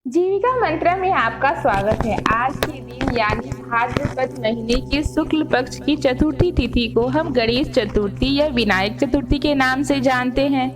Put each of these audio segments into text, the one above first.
जीविका मंत्रा में आपका स्वागत है। आज के दिन यानी भाद्रपद महीने की शुक्ल पक्ष की चतुर्थी तिथि को हम गणेश चतुर्थी या विनायक चतुर्थी के नाम से जानते हैं।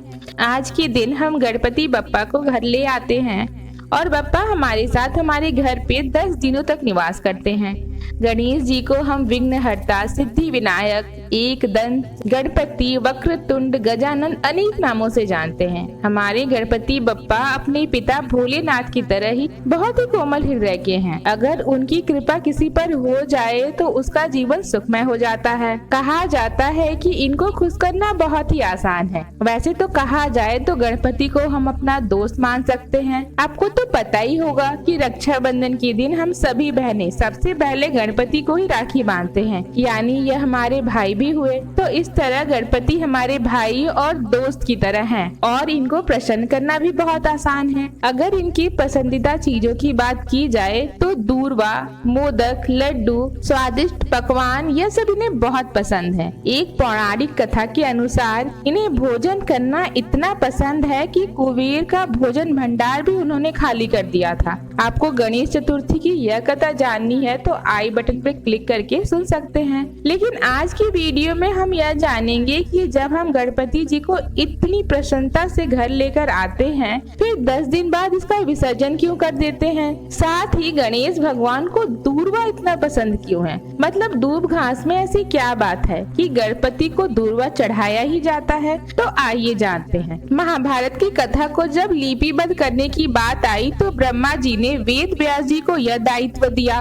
आज के दिन हम गणपति बप्पा को घर ले आते हैं और बप्पा हमारे साथ हमारे घर पे 10 दिनों तक निवास करते हैं। गणेश जी को हम विघ्नहर्ता, सिद्धि विनायक, एक दंत, गणपति, वक्रतुंड, गजानन अनेक नामों से जानते हैं। हमारे गणपति बप्पा अपने पिता भोलेनाथ की तरह ही बहुत ही कोमल हृदय के हैं। अगर उनकी कृपा किसी पर हो जाए तो उसका जीवन सुखमय हो जाता है। कहा जाता है कि इनको खुश करना बहुत ही आसान है। वैसे तो कहा जाए तो गणपति को हम अपना दोस्त मान सकते हैं। आपको तो पता ही होगा कि रक्षाबंधन के दिन हम सभी बहनें सबसे पहले गणपति को ही राखी बांधते हैं, यानी यह हमारे भाई भी हुए। तो इस तरह गणपति हमारे भाई और दोस्त की तरह हैं और इनको प्रसन्न करना भी बहुत आसान है। अगर इनकी पसंदीदा चीजों की बात की जाए तो दूरवा, मोदक, लड्डू, स्वादिष्ट पकवान यह सब इन्हें बहुत पसंद है। एक पौराणिक कथा के अनुसार इन्हें भोजन करना इतना पसंद है कि कुबेर का भोजन भंडार भी उन्होंने खाली कर दिया था। आपको गणेश चतुर्थी की यह कथा जाननी है तो आई बटन पर क्लिक करके सुन सकते हैं। लेकिन आज की वीडियो में हम यह जानेंगे कि जब हम गणपति जी को इतनी प्रसन्नता से घर लेकर आते हैं, फिर 10 दिन बाद इसका विसर्जन क्यों कर देते हैं। साथ ही गणेश भगवान को दूर्वा इतना पसंद क्यों है, मतलब दूब घास में ऐसी क्या बात है कि गणपति को दूर्वा चढ़ाया ही जाता है। तो आइए जानते हैं। महाभारत की कथा को जब लिपिबद्ध करने की बात आई तो ब्रह्मा जी ने वेद व्यास जी को यह दायित्व दिया।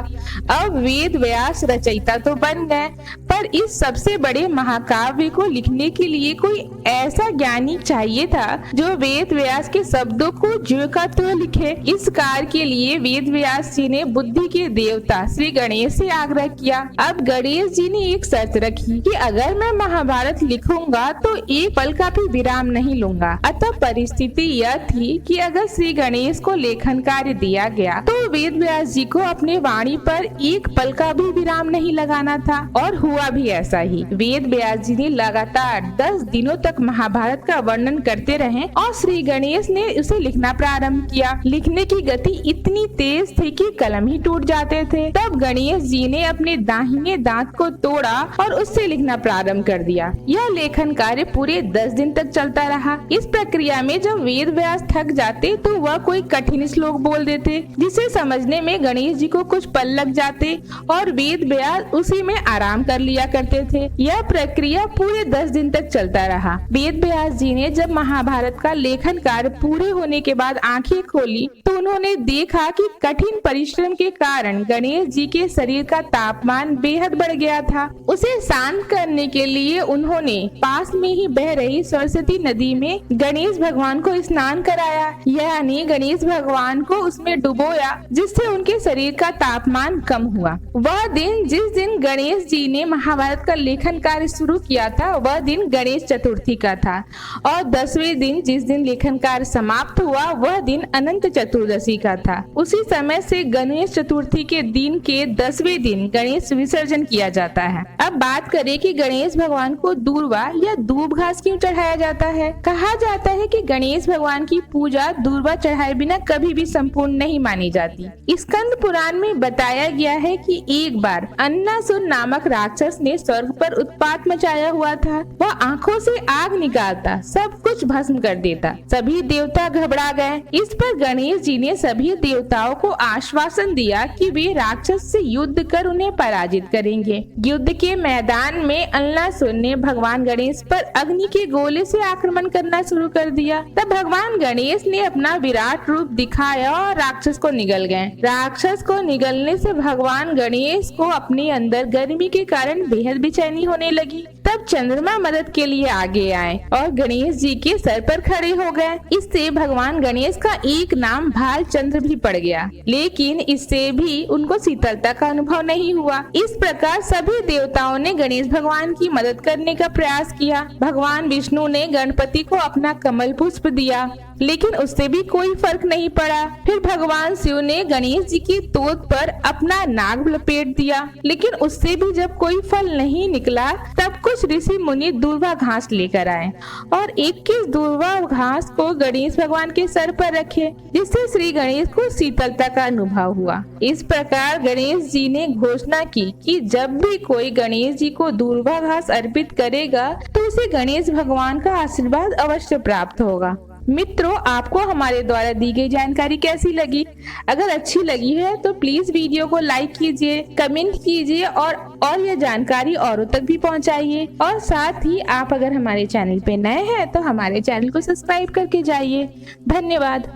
अब वेद व्यास रचयिता तो बन गए, पर इस सबसे बड़े महाकाव्य को लिखने के लिए कोई ऐसा ज्ञानी चाहिए था जो वेद व्यास के शब्दों को ज्यों का त्यों लिखे। इस कार्य के लिए वेद व्यास जी ने बुद्धि के देवता श्री गणेश से आग्रह किया। अब गणेश जी ने एक शर्त रखी कि अगर मैं महाभारत लिखूंगा तो एक पल का भी विराम नहीं लूंगा। अतः परिस्थिति यह थी कि अगर श्री गणेश को लेखन कार्य दिया गया तो वेद व्यास जी को अपने वाणी पर एक पल का भी विराम नहीं लगाना था, और हुआ भी ऐसा ही। वेद व्यास जी ने लगातार 10 दिनों तक महाभारत का वर्णन करते रहे और श्री गणेश ने उसे लिखना प्रारंभ किया। लिखने की गति इतनी तेज थी कि कलम ही टूट जाते थे। तब गणेश जी ने अपने दाहिने दांत को तोड़ा और उससे लिखना प्रारंभ कर दिया। यह लेखन कार्य पूरे 10 दिन तक चलता रहा। इस प्रक्रिया में जब वेद व्यास थक जाते तो वह कोई कठिन श्लोक बोल देते, जिसे समझने में गणेश जी को कुछ पल लग जाते और वेद व्यास उसी में आराम कर लिया करते थे। यह प्रक्रिया पूरे 10 दिन तक चलता रहा। वेद व्यास जी ने जब महाभारत का लेखन कार्य पूरे होने के बाद आंखें खोली तो उन्होंने देखा कि कठिन परिश्रम के कारण गणेश जी के शरीर का तापमान बेहद बढ़ गया था। उसे शांत करने के लिए उन्होंने पास में ही बह रही सरस्वती नदी में गणेश भगवान को स्नान कराया, यानी गणेश भगवान को उसमें डुबोया, जिससे उनके शरीर का तापमान कम हुआ। वह दिन जिस दिन गणेश जी ने महाभारत का लेखन कार्य शुरू किया था वह दिन गणेश चतुर्थी का था, और 10वें दिन जिस दिन लेखन कार्य समाप्त हुआ वह दिन अनंत चतुर्दशी का था। उसी समय से गणेश चतुर्थी के दिन के 10वें दिन गणेश विसर्जन किया जाता है। अब बात करें कि गणेश भगवान को दूर्वा या दूब घास क्यों चढ़ाया जाता है। कहा जाता है कि गणेश भगवान की पूजा दूर्वा चढ़ाए बिना कभी भी संपूर्ण नहीं मानी जाती। स्कंद पुराण में बताया गया है कि एक बार अन्नासुर नामक राक्षस ने स्वर्ग पर उत्पात मचाया हुआ था। वह आंखों से आग निकालता, सब कुछ भस्म कर देता। सभी देवता घबरा गए। इस पर गणेश जी ने सभी देवताओं को आश्वासन दिया कि वे राक्षस से युद्ध कर उन्हें पराजित करेंगे। युद्ध के मैदान में अन्नासुर ने भगवान गणेश पर अग्नि के गोले से आक्रमण करना शुरू कर दिया। तब भगवान गणेश ने अपना विराट रूप दिखाया और राक्षस को निगल गए। राक्षस को निगलने से भगवान गणेश को अपने अंदर गर्मी के कारण बेहद बेचैनी होने लगी। तब चंद्रमा मदद के लिए आगे आए और गणेश जी के सर पर खड़े हो गए। इससे भगवान गणेश का एक नाम भालचंद्र भी पड़ गया, लेकिन इससे भी उनको शीतलता का अनुभव नहीं हुआ। इस प्रकार सभी देवताओं ने गणेश भगवान की मदद करने का प्रयास किया। भगवान विष्णु ने गणपति को अपना कमल पुष्प दिया। लेकिन उससे भी कोई फर्क नहीं पड़ा। फिर भगवान शिव ने गणेश जी की तोत पर अपना नाग लपेट दिया, लेकिन उससे भी जब कोई फल नहीं निकला तब कुछ ऋषि मुनि दूर्वा घास लेकर आए और 21 दूर्वा घास को गणेश भगवान के सर पर रखे, जिससे श्री गणेश को शीतलता का अनुभव हुआ। इस प्रकार गणेश जी ने घोषणा की कि जब भी कोई गणेश जी को दूर्वा घास अर्पित करेगा तो उसे गणेश भगवान का आशीर्वाद अवश्य प्राप्त होगा। मित्रों, आपको हमारे द्वारा दी गई जानकारी कैसी लगी? अगर अच्छी लगी है तो प्लीज वीडियो को लाइक कीजिए, कमेंट कीजिए और यह जानकारी औरों तक भी पहुंचाइए। और साथ ही आप अगर हमारे चैनल पे नए हैं तो हमारे चैनल को सब्सक्राइब करके जाइए। धन्यवाद।